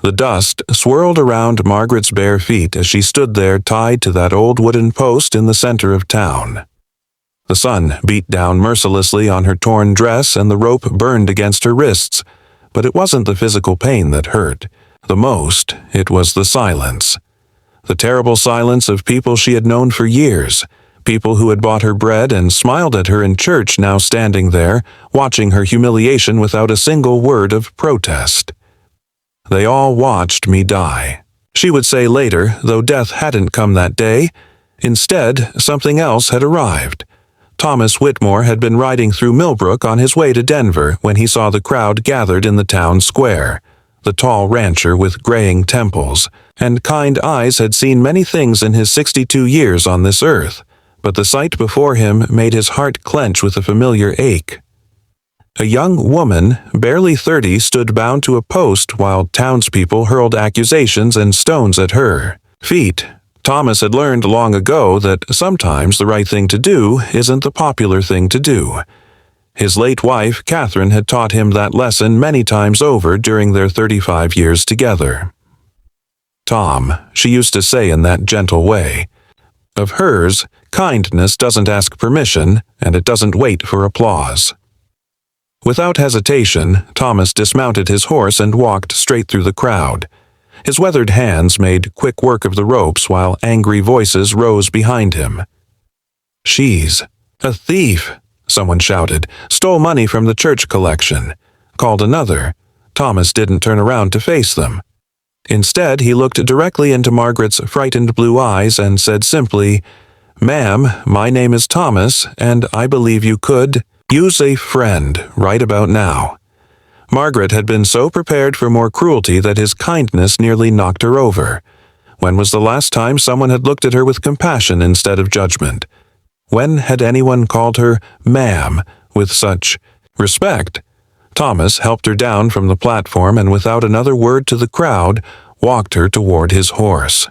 The dust swirled around Margaret's bare feet as she stood there tied to that old wooden post in the center of town. The sun beat down mercilessly on her torn dress and the rope burned against her wrists, but it wasn't the physical pain that hurt. The most, it was the silence. The terrible silence of people she had known for years, people who had bought her bread and smiled at her in church now standing there, watching her humiliation without a single word of protest. "They all watched me die," she would say later, though death hadn't come that day. Instead, something else had arrived. Thomas Whitmore had been riding through Millbrook on his way to Denver when he saw the crowd gathered in the town square. The tall rancher with graying temples and kind eyes had seen many things in his 62 years on this earth, but the sight before him made his heart clench with a familiar ache. A young woman, barely 30, stood bound to a post while townspeople hurled accusations and stones at her feet. Thomas had learned long ago that sometimes the right thing to do isn't the popular thing to do. His late wife, Catherine, had taught him that lesson many times over during their 35 years together. "Tom," she used to say in that gentle way. Of hers, kindness doesn't ask permission, and it doesn't wait for applause. Without hesitation, Thomas dismounted his horse and walked straight through the crowd. His weathered hands made quick work of the ropes while angry voices rose behind him. "She's a thief," someone shouted. "Stole money from the church collection," called another. Thomas didn't turn around to face them. Instead, he looked directly into Margaret's frightened blue eyes and said simply, "Ma'am, my name is Thomas, and I believe you could use a friend right about now." Margaret had been so prepared for more cruelty that his kindness nearly knocked her over. When was the last time someone had looked at her with compassion instead of judgment? When had anyone called her ma'am with such respect? Thomas helped her down from the platform and without another word to the crowd, walked her toward his horse.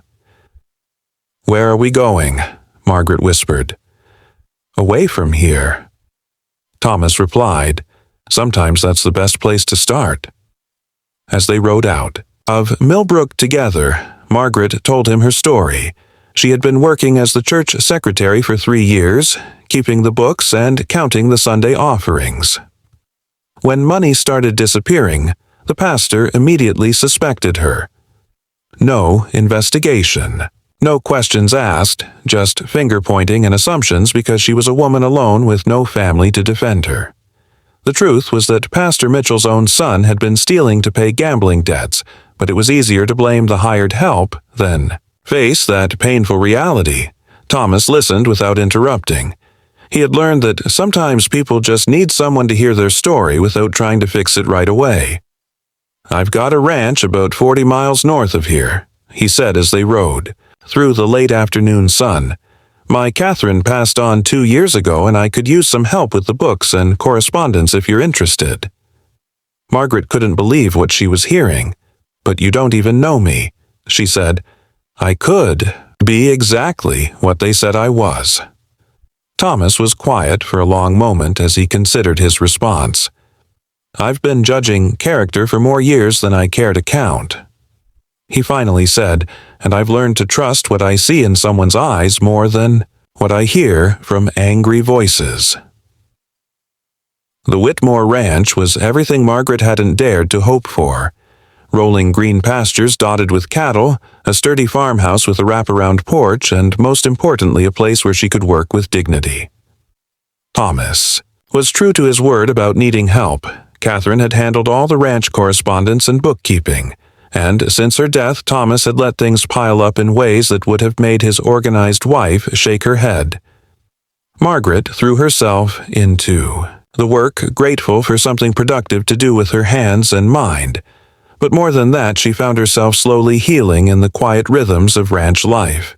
"Where are we going?" Margaret whispered. "Away from here." Thomas replied, "Sometimes that's the best place to start." As they rode out of Millbrook together, Margaret told him her story. She had been working as the church secretary for 3 years, keeping the books and counting the Sunday offerings. When money started disappearing, the pastor immediately suspected her. No investigation, no questions asked, just finger-pointing and assumptions because she was a woman alone with no family to defend her. The truth was that Pastor Mitchell's own son had been stealing to pay gambling debts, but it was easier to blame the hired help than face that painful reality. Thomas listened without interrupting. He had learned that sometimes people just need someone to hear their story without trying to fix it right away. "I've got a ranch about 40 miles north of here," he said as they rode through the late afternoon sun. "My Catherine passed on 2 years ago, and I could use some help with the books and correspondence if you're interested." Margaret couldn't believe what she was hearing. "But you don't even know me," she said. "I could be exactly what they said I was." Thomas was quiet for a long moment as he considered his response. "I've been judging character for more years than I care to count," he finally said, "and I've learned to trust what I see in someone's eyes more than what I hear from angry voices." The Whitmore Ranch was everything Margaret hadn't dared to hope for. Rolling green pastures dotted with cattle, a sturdy farmhouse with a wraparound porch, and most importantly a place where she could work with dignity. Thomas was true to his word about needing help. Catherine had handled all the ranch correspondence and bookkeeping, and since her death Thomas had let things pile up in ways that would have made his organized wife shake her head. Margaret threw herself into the work, grateful for something productive to do with her hands and mind. But more than that, she found herself slowly healing in the quiet rhythms of ranch life.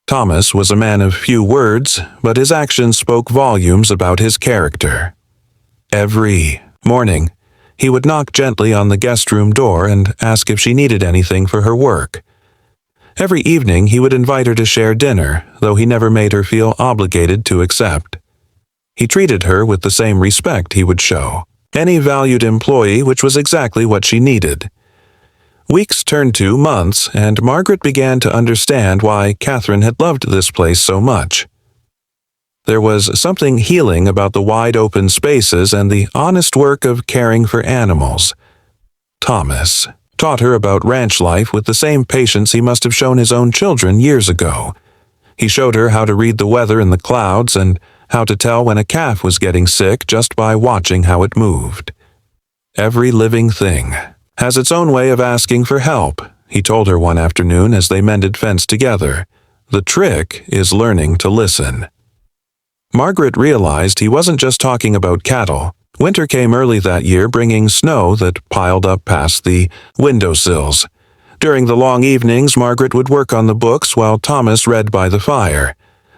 Thomas was a man of few words, but his actions spoke volumes about his character. Every morning, he would knock gently on the guest room door and ask if she needed anything for her work. Every evening, he would invite her to share dinner, though he never made her feel obligated to accept. He treated her with the same respect he would show any valued employee, which was exactly what she needed. Weeks turned to months, and Margaret began to understand why Catherine had loved this place so much. There was something healing about the wide open spaces and the honest work of caring for animals. Thomas taught her about ranch life with the same patience he must have shown his own children years ago. He showed her how to read the weather in the clouds and how to tell when a calf was getting sick just by watching how it moved. Every living thing has its own way of asking for help, he told her one afternoon as they mended fence together. The trick is learning to listen. Margaret realized he wasn't just talking about cattle. Winter came early that year, bringing snow that piled up past the windowsills. During the long evenings, Margaret would work on the books while Thomas read by the fire.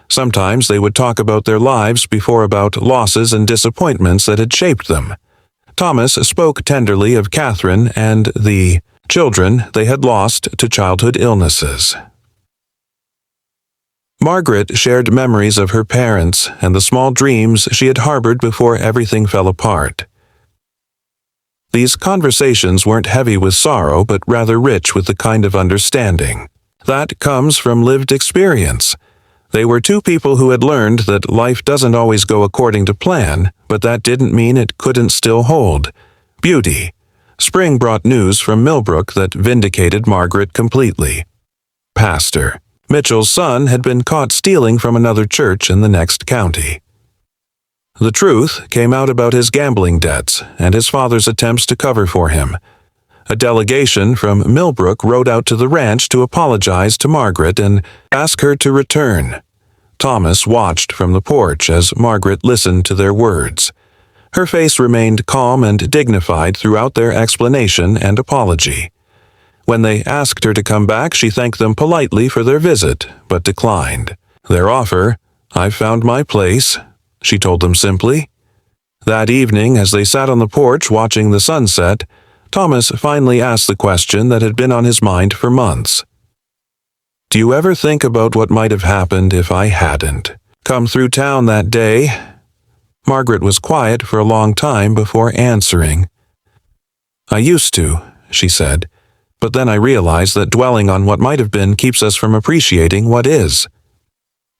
Sometimes they would talk about their lives before about losses and disappointments that had shaped them. Thomas spoke tenderly of Catherine and the children they had lost to childhood illnesses. Margaret shared memories of her parents and the small dreams she had harbored before everything fell apart. These conversations weren't heavy with sorrow, but rather rich with the kind of understanding that comes from lived experience. They were two people who had learned that life doesn't always go according to plan, but that didn't mean it couldn't still hold beauty. Spring brought news from Millbrook that vindicated Margaret completely. Pastor Mitchell's son had been caught stealing from another church in the next county. The truth came out about his gambling debts and his father's attempts to cover for him. A delegation from Millbrook rode out to the ranch to apologize to Margaret and ask her to return. Thomas watched from the porch as Margaret listened to their words. Her face remained calm and dignified throughout their explanation and apology. When they asked her to come back, she thanked them politely for their visit, but declined. Their offer, "I've found my place," she told them simply. That evening, as they sat on the porch watching the sunset, Thomas finally asked the question that had been on his mind for months. "Do you ever think about what might have happened if I hadn't come through town that day?" Margaret was quiet for a long time before answering. "I used to," she said. "But then I realized that dwelling on what might have been keeps us from appreciating what is."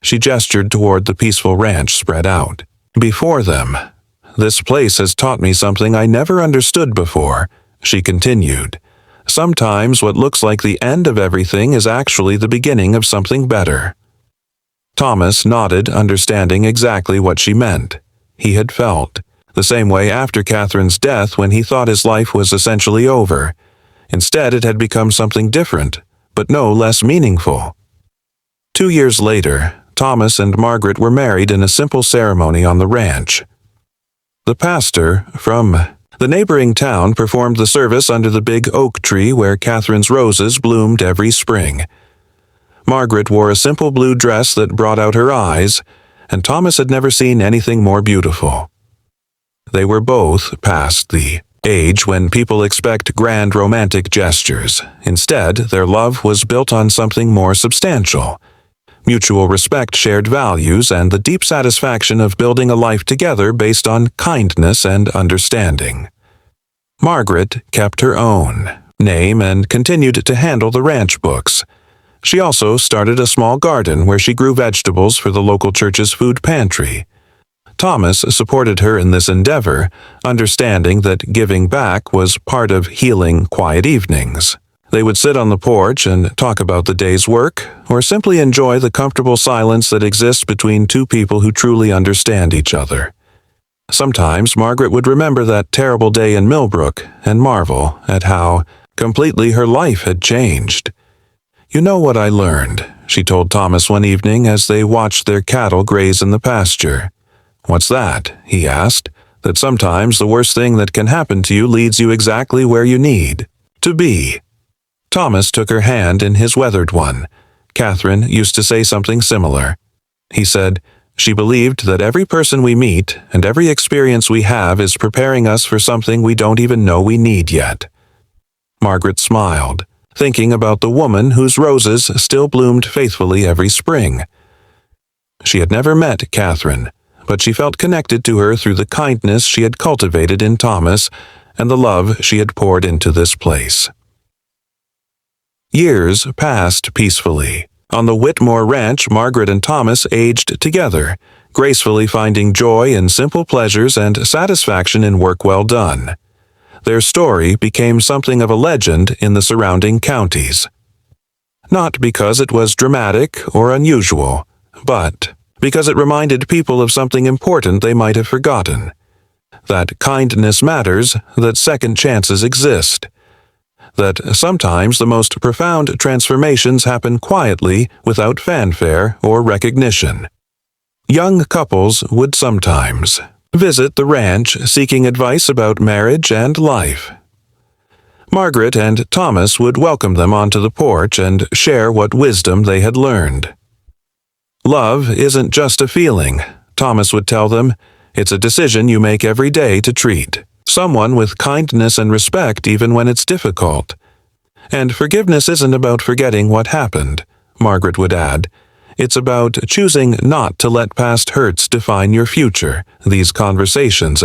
She gestured toward the peaceful ranch spread out before them. "This place has taught me something I never understood before," she continued. "Sometimes what looks like the end of everything is actually the beginning of something better." Thomas nodded, understanding exactly what she meant. He had felt the same way after Catherine's death when he thought his life was essentially over. Instead, it had become something different, but no less meaningful. 2 years later, Thomas and Margaret were married in a simple ceremony on the ranch. The pastor from the neighboring town performed the service under the big oak tree where Catherine's roses bloomed every spring. Margaret wore a simple blue dress that brought out her eyes, and Thomas had never seen anything more beautiful. They were both past the age when people expect grand romantic gestures. Instead, their love was built on something more substantial: mutual respect, shared values, and the deep satisfaction of building a life together based on kindness and understanding. Margaret kept her own name and continued to handle the ranch books. She also started a small garden where she grew vegetables for the local church's food pantry. Thomas supported her in this endeavor, understanding that giving back was part of healing quiet evenings. They would sit on the porch and talk about the day's work, or simply enjoy the comfortable silence that exists between two people who truly understand each other. Sometimes Margaret would remember that terrible day in Millbrook and marvel at how completely her life had changed. "You know what I learned," she told Thomas one evening as they watched their cattle graze in the pasture. "What's that?" he asked. "That sometimes the worst thing that can happen to you leads you exactly where you need to be." Thomas took her hand in his weathered one. Catherine used to say something similar. He said, "She believed that every person we meet and every experience we have is preparing us for something we don't even know we need yet." Margaret smiled, thinking about the woman whose roses still bloomed faithfully every spring. She had never met Catherine, but she felt connected to her through the kindness she had cultivated in Thomas and the love she had poured into this place. Years passed peacefully. On the Whitmore Ranch, Margaret and Thomas aged together, gracefully finding joy in simple pleasures and satisfaction in work well done. Their story became something of a legend in the surrounding counties. Not because it was dramatic or unusual, but because it reminded people of something important they might have forgotten. That kindness matters, that second chances exist. That sometimes the most profound transformations happen quietly without fanfare or recognition. Young couples would sometimes visit the ranch seeking advice about marriage and life. Margaret and Thomas would welcome them onto the porch and share what wisdom they had learned. Love isn't just a feeling, Thomas would tell them. It's a decision you make every day to treat someone with kindness and respect even when it's difficult. And forgiveness isn't about forgetting what happened, Margaret would add. It's about choosing not to let past hurts define your future. These conversations,